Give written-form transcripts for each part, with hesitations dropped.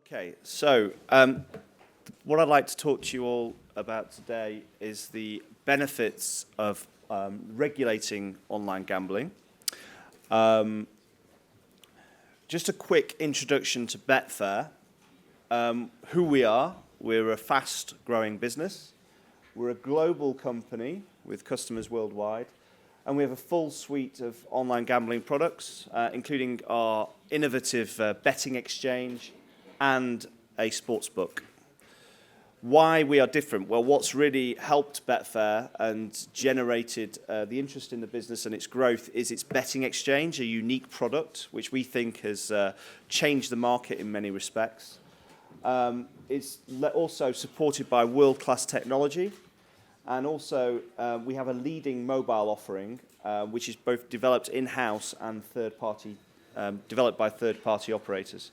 Okay, so what I'd like to talk to you all about today is the benefits of regulating online gambling. Just a quick introduction to Betfair. Who we are. We're a fast-growing business. We're a global company with customers worldwide. And we have a full suite of online gambling products, including our innovative betting exchange and a sportsbook. Why we are different? Well, what's really helped Betfair and generated the interest in the business and its growth is its betting exchange, a unique product which we think has changed the market in many respects. It's also supported by world-class technology, and also we have a leading mobile offering, which is both developed in-house and third-party, developed by third-party operators.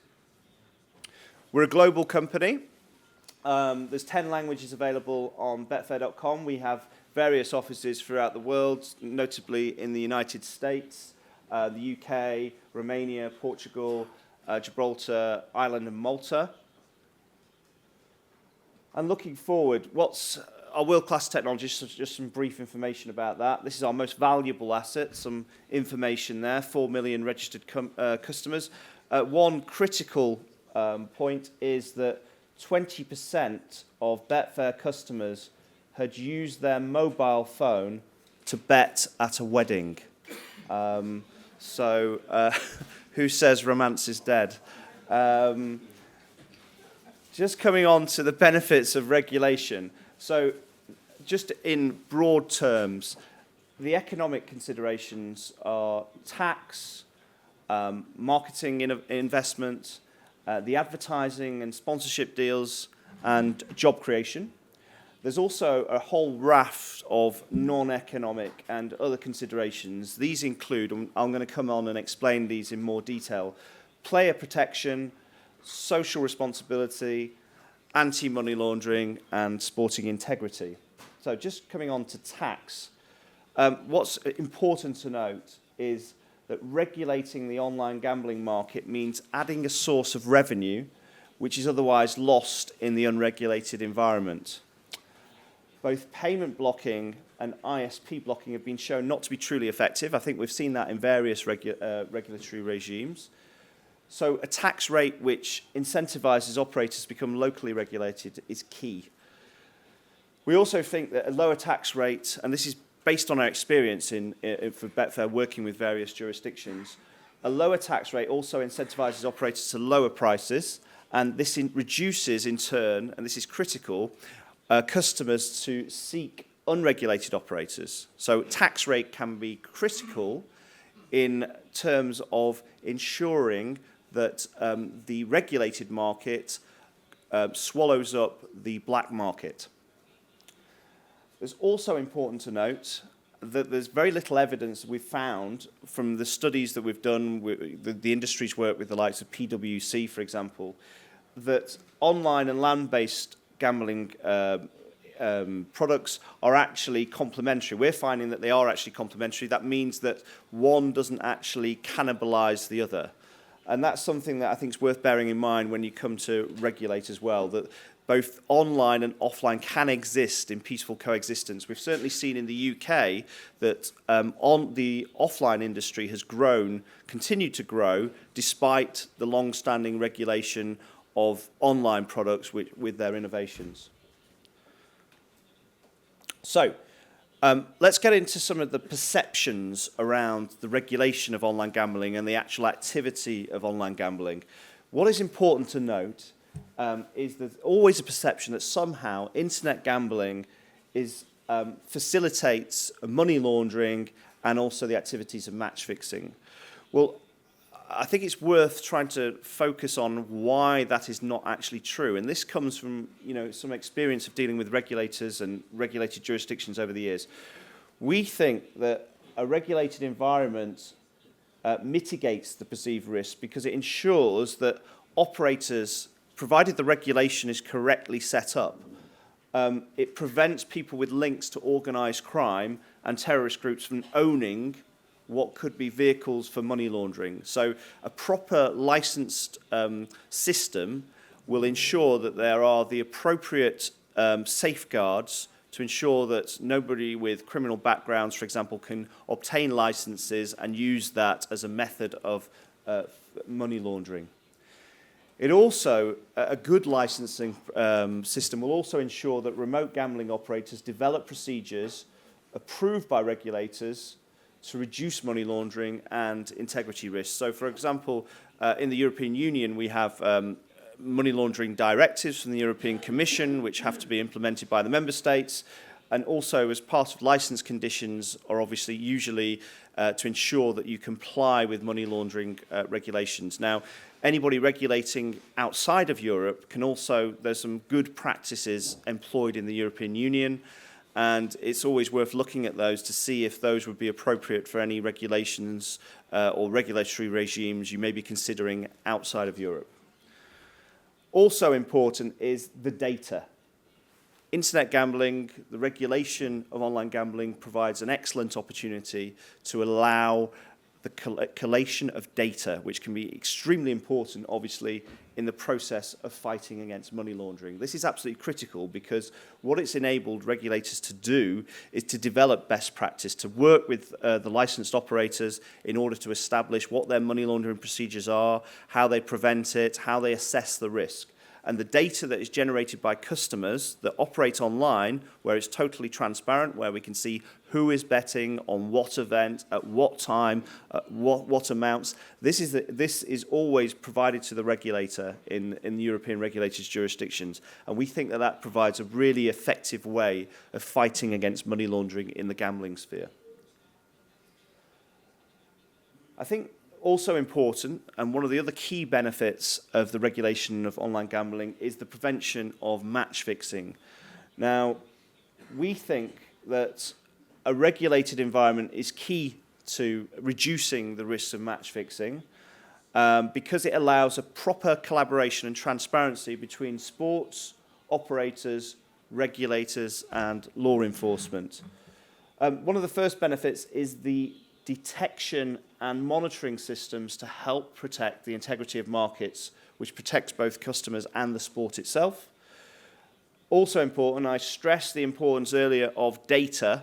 We're a global company. There's 10 languages available on betfair.com. We have various offices throughout the world, notably in the United States, the UK, Romania, Portugal, Gibraltar, Ireland, and Malta. And looking forward, what's our world-class technology? Just some brief information about that. This is our most valuable asset, some information there, 4 million registered customers. One critical point is that 20% of Betfair customers had used their mobile phone to bet at a wedding. Who says romance is dead? Just coming on to the benefits of regulation. So just in broad terms, the economic considerations are tax, marketing investment, the advertising and sponsorship deals, and job creation. There's also a whole raft of non-economic and other considerations. These include, and I'm going to come on and explain these in more detail, player protection, social responsibility, anti-money laundering, and sporting integrity. So just coming on to tax, what's important to note is that regulating the online gambling market means adding a source of revenue which is otherwise lost in the unregulated environment. Both payment blocking and ISP blocking have been shown not to be truly effective. I think we've seen that in various regulatory regimes. So a tax rate which incentivizes operators to become locally regulated is key. We also think that a lower tax rate, and this is based on our experience for Betfair working with various jurisdictions, a lower tax rate also incentivizes operators to lower prices, and this reduces in turn, and this is critical, customers to seek unregulated operators. So tax rate can be critical in terms of ensuring that the regulated market swallows up the black market. It's also important to note that there's very little evidence we've found from the studies that we've done, the industry's work with the likes of PwC, for example, that online and land-based gambling products are actually complementary. We're finding that they are actually complementary. That means that one doesn't actually cannibalize the other. And that's something that I think is worth bearing in mind when you come to regulate as well, that both online and offline can exist in peaceful coexistence. We've certainly seen in the UK that the offline industry has grown, continued to grow, despite the long-standing regulation of online products with their innovations. So, let's get into some of the perceptions around the regulation of online gambling and the actual activity of online gambling. What is important to note is there's always a perception that somehow internet gambling facilitates money laundering and also the activities of match fixing. Well, I think it's worth trying to focus on why that is not actually true. And this comes from some experience of dealing with regulators and regulated jurisdictions over the years. We think that a regulated environment mitigates the perceived risk because it ensures that operators, provided the regulation is correctly set up, it prevents people with links to organised crime and terrorist groups from owning what could be vehicles for money laundering. So a proper licensed system will ensure that there are the appropriate safeguards to ensure that nobody with criminal backgrounds, for example, can obtain licenses and use that as a method of money laundering. It also, a good licensing system will also ensure that remote gambling operators develop procedures approved by regulators to reduce money laundering and integrity risks. So, for example, in the European Union, we have money laundering directives from the European Commission, which have to be implemented by the member states, and also as part of license conditions are obviously usually to ensure that you comply with money laundering regulations. Now, anybody regulating outside of Europe can also, there's some good practices employed in the European Union, and it's always worth looking at those to see if those would be appropriate for any regulations or regulatory regimes you may be considering outside of Europe. Also important is the data. Internet gambling, the regulation of online gambling provides an excellent opportunity to allow the collation of data, which can be extremely important, obviously, in the process of fighting against money laundering. This is absolutely critical because what it's enabled regulators to do is to develop best practice, to work with the licensed operators in order to establish what their money laundering procedures are, how they prevent it, how they assess the risk. And the data that is generated by customers that operate online, where it's totally transparent, where we can see who is betting, on what event, at what time, what amounts, this is always provided to the regulator in the European regulators' jurisdictions. And we think that that provides a really effective way of fighting against money laundering in the gambling sphere. I think also important, and one of the other key benefits of the regulation of online gambling is the prevention of match fixing. Now, we think that a regulated environment is key to reducing the risks of match fixing because it allows a proper collaboration and transparency between sports, operators, regulators, and law enforcement. One of the first benefits is the detection and monitoring systems to help protect the integrity of markets, which protects both customers and the sport itself. Also important, I stressed the importance earlier of data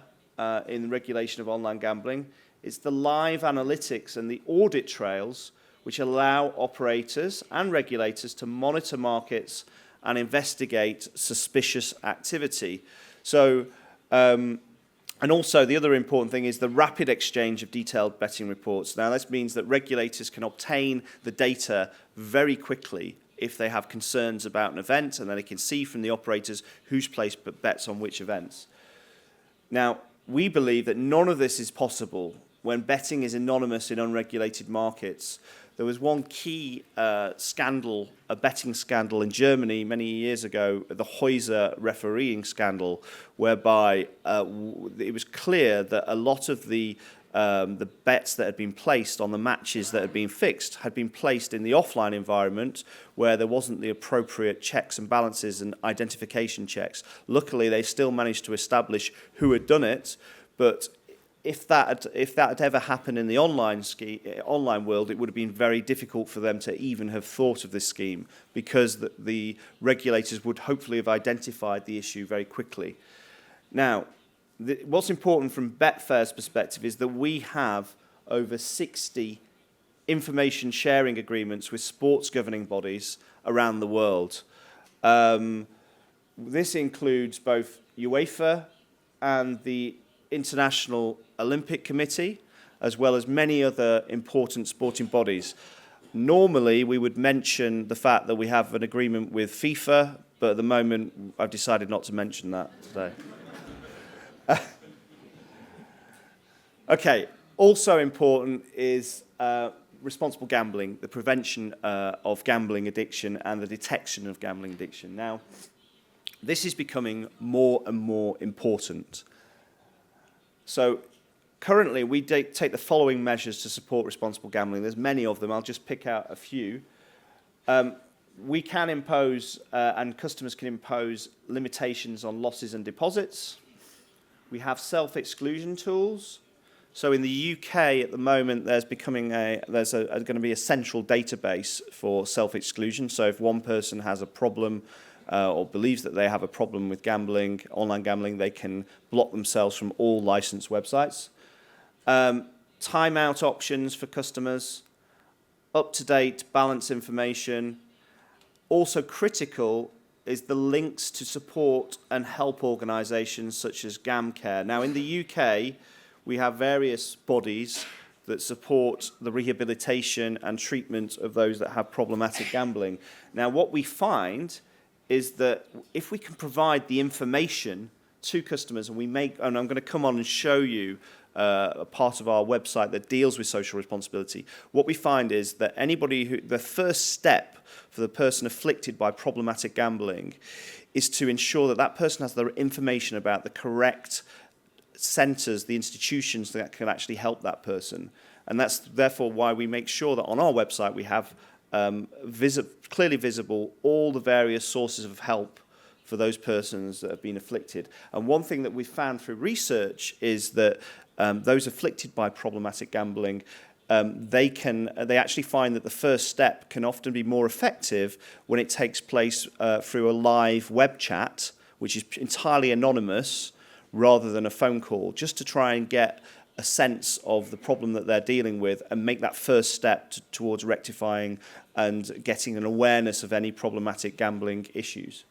in the regulation of online gambling. It's the live analytics and the audit trails which allow operators and regulators to monitor markets and investigate suspicious activity. So, and also, the other important thing is the rapid exchange of detailed betting reports. Now, this means that regulators can obtain the data very quickly if they have concerns about an event, and then they can see from the operators who's placed bets on which events. Now, we believe that none of this is possible when betting is anonymous in unregulated markets. There was one key scandal, a betting scandal in Germany many years ago, the Häuser refereeing scandal, whereby it was clear that a lot of the bets that had been placed on the matches that had been fixed had been placed in the offline environment where there wasn't the appropriate checks and balances and identification checks. Luckily, they still managed to establish who had done it, but if that had ever happened in the online world, it would have been very difficult for them to even have thought of this scheme because the regulators would hopefully have identified the issue very quickly. Now, what's important from Betfair's perspective is that we have over 60 information sharing agreements with sports governing bodies around the world. This includes both UEFA and the International Olympic Committee, as well as many other important sporting bodies. Normally, we would mention the fact that we have an agreement with FIFA, but at the moment, I've decided not to mention that today. Okay, also important is responsible gambling, the prevention of gambling addiction and the detection of gambling addiction. Now, this is becoming more and more important. So currently, we take the following measures to support responsible gambling. There's many of them. I'll just pick out a few. We can impose, and customers can impose, limitations on losses and deposits. We have self-exclusion tools. So in the UK at the moment, there's going to be a central database for self-exclusion. So if one person has a problem or believes that they have a problem with gambling, online gambling, they can block themselves from all licensed websites. Timeout options for customers, up-to-date balance information. Also critical is the links to support and help organisations such as GamCare. Now in the UK, we have various bodies that support the rehabilitation and treatment of those that have problematic gambling. Now, what we find is that if we can provide the information to customers, and I'm going to come on and show you a part of our website that deals with social responsibility, what we find is that the first step for the person afflicted by problematic gambling is to ensure that that person has the information about the correct centres, the institutions that can actually help that person. And that's therefore why we make sure that on our website we have clearly visible all the various sources of help for those persons that have been afflicted. And one thing that we've found through research is that those afflicted by problematic gambling, they actually find that the first step can often be more effective when it takes place through a live web chat, which is entirely anonymous, rather than a phone call, just to try and get a sense of the problem that they're dealing with and make that first step towards rectifying and getting an awareness of any problematic gambling issues.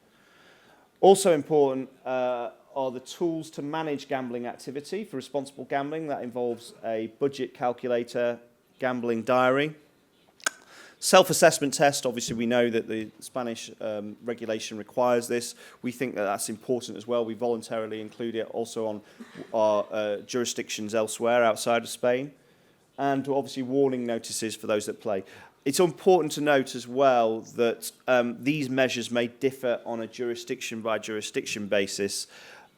Also important are the tools to manage gambling activity for responsible gambling. That involves a budget calculator, gambling diary. Self-assessment test, obviously we know that the Spanish regulation requires this. We think that that's important as well. We voluntarily include it also on our jurisdictions elsewhere outside of Spain. And obviously warning notices for those that play. It's important to note as well that these measures may differ on a jurisdiction by jurisdiction basis,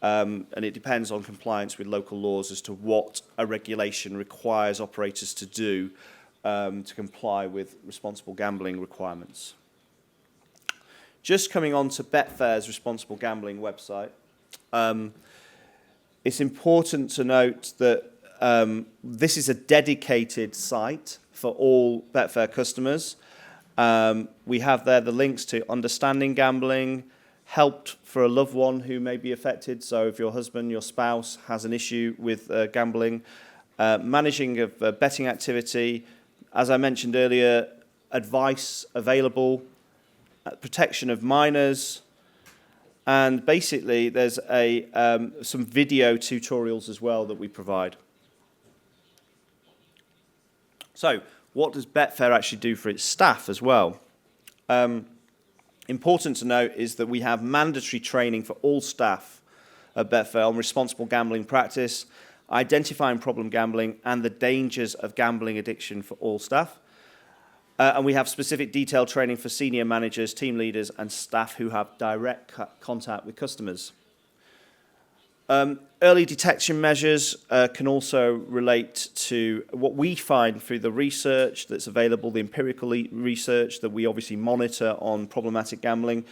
and it depends on compliance with local laws as to what a regulation requires operators to do to comply with responsible gambling requirements. Just coming on to Betfair's responsible gambling website, it's important to note that this is a dedicated site for all Betfair customers. We have there the links to understanding gambling, help for a loved one who may be affected, so if your husband, your spouse has an issue with gambling, managing of betting activity, as I mentioned earlier, advice available, protection of minors, and basically there's some video tutorials as well that we provide. So, what does Betfair actually do for its staff as well? Important to note is that we have mandatory training for all staff at Betfair on responsible gambling practice, identifying problem gambling, and the dangers of gambling addiction for all staff. And we have specific detailed training for senior managers, team leaders, and staff who have direct contact with customers. Early detection measures can also relate to what we find through the research that's available, the empirical research that we obviously monitor on problematic gambling.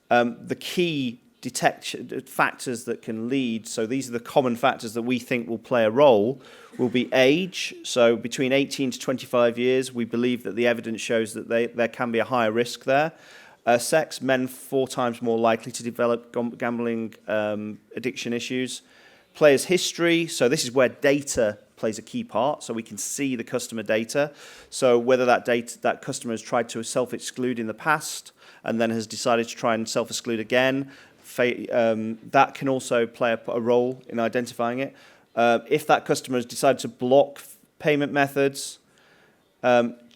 The key detection factors that can lead, so these are the common factors that we think will play a role, will be age. So between 18 to 25 years, we believe that the evidence shows that there can be a higher risk there. Sex, men 4 times more likely to develop gambling addiction issues. Players' history, so this is where data plays a key part, so we can see the customer data. So whether that customer has tried to self-exclude in the past and then has decided to try and self-exclude again, that can also play a role in identifying it. If that customer has decided to block payment methods,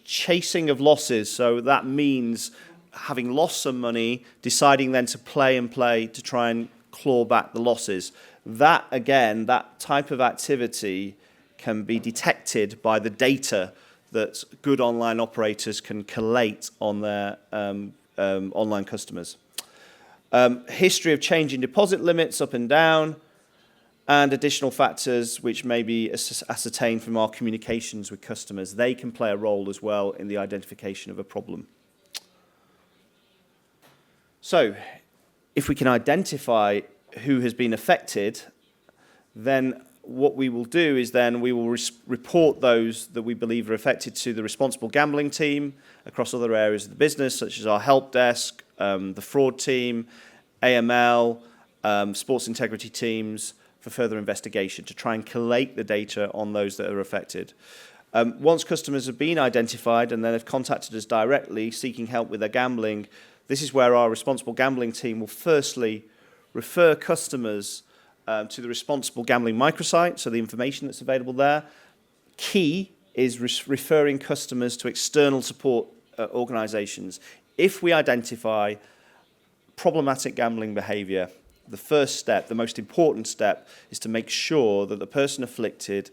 chasing of losses, so that means having lost some money, deciding then to play to try and claw back the losses. That, again, that type of activity can be detected by the data that good online operators can collate on their online customers. History of changing deposit limits up and down, and additional factors which may be ascertained from our communications with customers. They can play a role as well in the identification of a problem. So, if we can identify who has been affected, then what we will do is then we will report those that we believe are affected to the responsible gambling team across other areas of the business, such as our help desk, the fraud team, AML, sports integrity teams, for further investigation to try and collate the data on those that are affected. Once customers have been identified and then have contacted us directly seeking help with their gambling, this is where our responsible gambling team will firstly refer customers to the responsible gambling microsite, so the information that's available there. Key is referring customers to external support organisations. If we identify problematic gambling behaviour, the first step, the most important step, is to make sure that the person afflicted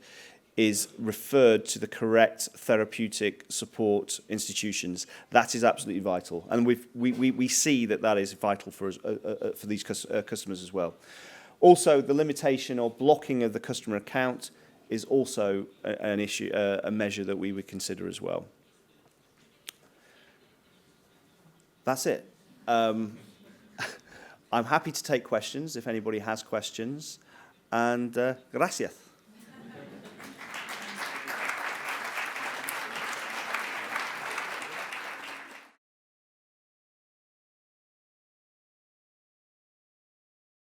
is referred to the correct therapeutic support institutions. That is absolutely vital. And we see that that is vital for us, for these customers as well. Also, the limitation or blocking of the customer account is also an issue, a measure that we would consider as well. That's it. I'm happy to take questions if anybody has questions. And gracias.